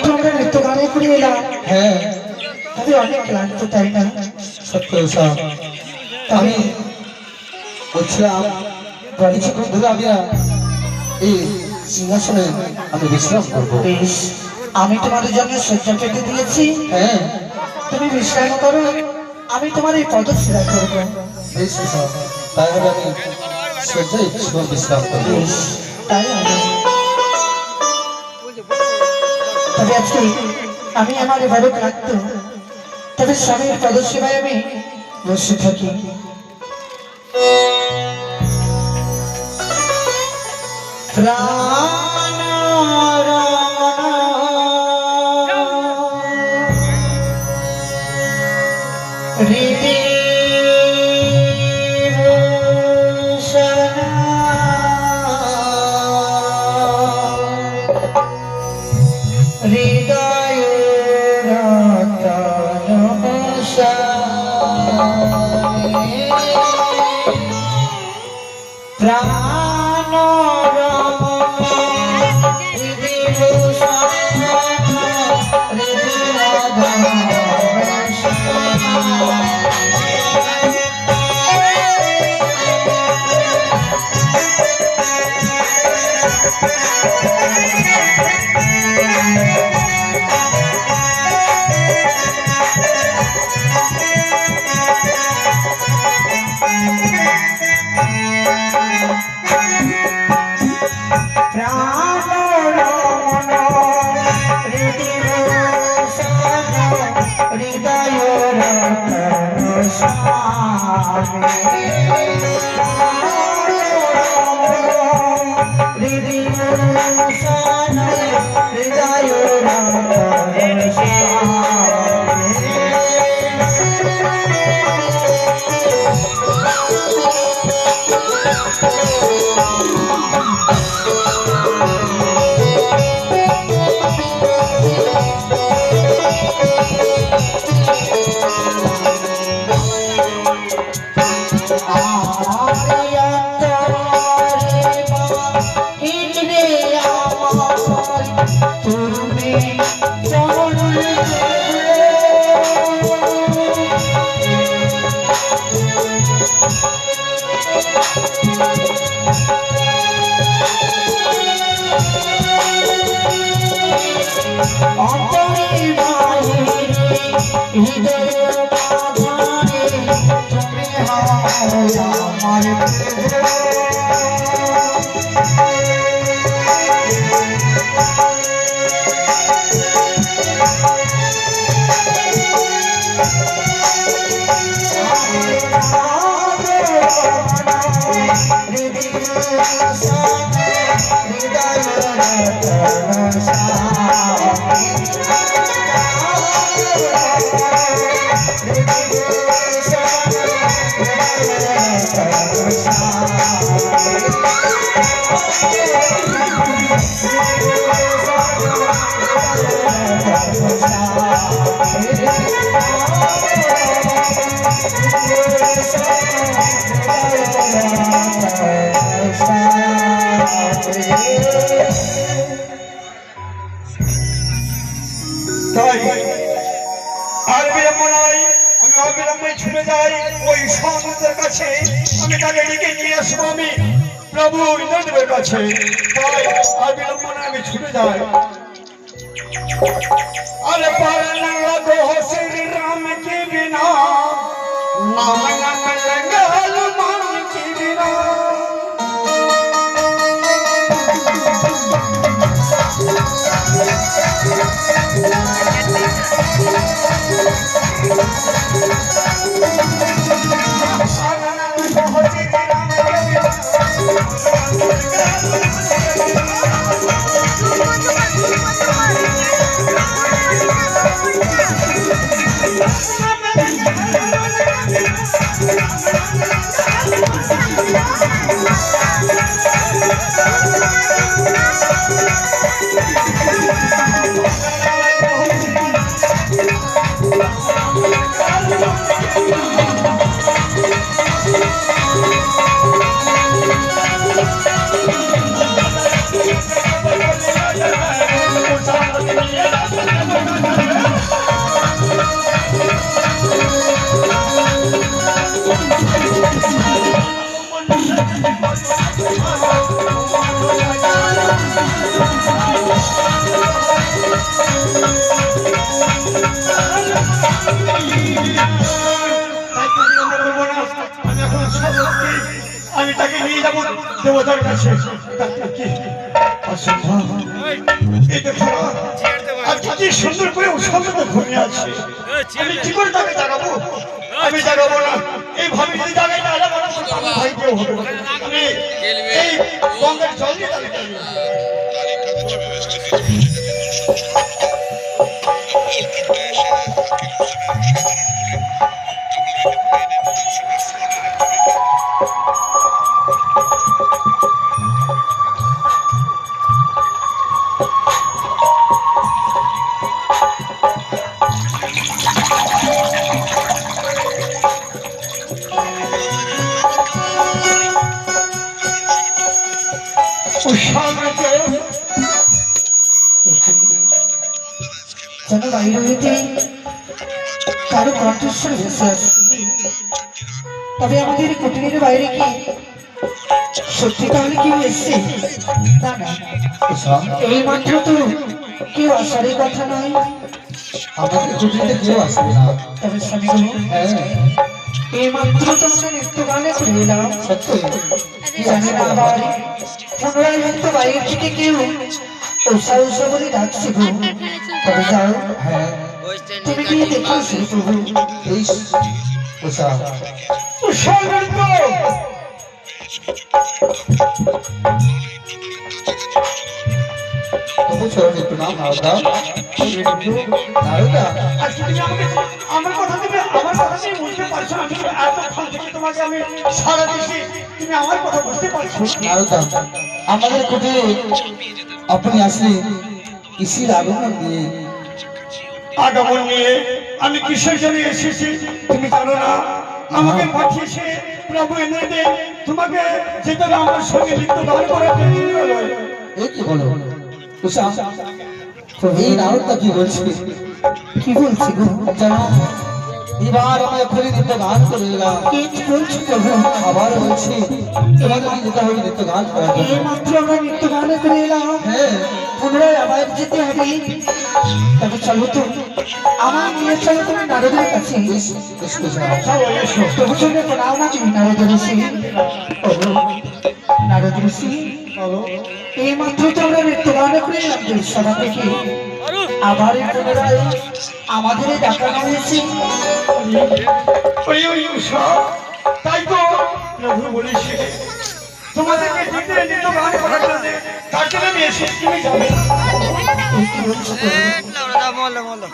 একটু আমরা নৃত্য গানে করে এলাম। হ্যাঁ তবে অনেক ক্লান্ত, তাই না? সত্য সব। আমি বলছিলাম কিছুক্ষণ ধরে আমি এই সিংহাসনে আমি বিশ্রাম করবো। বেশ, আমি তোমাদের জন্য শয্যা পেতে দিয়েছি। হ্যাঁ তুমি বিশ্রাম করো, আমি তোমার এই পদসেবা করবো। বেশ সব। তাই হলে আমি শয্যায় কিছুক্ষণ বিশ্রাম করবো। বেশ, তাই হবে। তবে আজকে আমি আমার এবারও ক্লান্ত, তবে স্বামীর পদসেবায় আমি বসে থাকি। প্রাণ হৃদয় হৃদয় প্রাণ তাই আর বিলম্ব নাই, আমি অবিলম্বে ছুটে যাই ওই সমুদ্রের কাছে। আমি তাকে ডেকে নিয়ে আসবো আমি প্রভু ইন্দ্রদেবের কাছে। তাই আর বিলম্ব নাই, আমি ছুটে যাই। अरे पालन लगो श्री राम की बिना, नाम नाम लगे हनुमान की बिना। দেবতার কাছে ডাক্তার কি অসম্ভব। এই দেখো না, আজকে কি সুন্দর করে উৎসবটা ঘুমিয়ে আছে, আমি কি করে তাকে জাগাবো? আমি জাগাবো না, এইভাবে যদি জাগাই না জাগাবো না, আমার ভাই কেউ হবে না। আমি এই গঙ্গার জল দিয়ে তাকে জাগাবো। যেন বাইরে হইতে কারো কণ্ঠস্বর ভেসে আসে। তবে আমাদের কুটিরের বাইরে কি সত্যি তাহলে কেউ এসছে? না না, এই মাত্র তো কেউ আসারই কথা নয়। আমাদের কুটিতে কেউ আসবে না। তবে স্বামীগুলো, হ্যাঁ এই মাত্র তো আমরা নৃত্য গানে করে এলাম। সত্যি জানি না আবার পুনরায় হয়তো বাইরে থেকে কেউ উষা উষা বলে ডাকছে গো। তবে যাও, হ্যাঁ তুমি গিয়ে দেখো সে প্রভু। এই উষা তবু চরণে প্রণাম নারদা। নারদা আজকে তুমি আমাকে আমার কথা তুমি বুঝতে পারছো না? আমি এতক্ষণ থেকে তোমাকে আমি সারা দিচ্ছি, তুমি আমার কথা বুঝতে পারছো না? নারদা, আমাদের কুটিরে আপনি আসলে কিসের আগমন দিয়ে? আগমন নিয়ে আমি কিসের জন্য এসেছি তুমি জানো না? আমাকে পাঠিয়েছে প্রভু ইন্দ্রদেব, তোমাকে যেতে হবে আমার সঙ্গে নৃত্য গান করার জন্য। এই কি বলো উষা? এই নারদা কি বলছে? কি বলছি গো? জানো এবার আমরা খুলে নৃত্য গান করে এলাম, কি বলছো প্রভু? আবার বলছি তোমাদের যেতে হবে নৃত্য গান করার এই জন্য। মাত্র আমরা নৃত্য গানে করে এলাম, হ্যাঁ পুনরায় আবার যেতে হবে। তবে চলো তো, আমার নিয়ে চলো তুমি নারদের কাছে। বেশ বেশ উষা। চলো এসো। তবু চলে প্রণাম না তুমি নারদ ঋষি। ওগো, নারদ ঋষি, চলো। এই মাত্র তো আমরা নৃত্য গানে করে এলাম সভা থেকে, আবার পুনরায় আমাদের ডাকানো হয়েছে। ওই উষা, তাই তো প্রভু বলেছে তোমাদেরকে যেতে নৃত্য গান করার জন্য, তার জন্য আমি এসেছি, তুমি যাবে। এই কি বলছো প্রভু?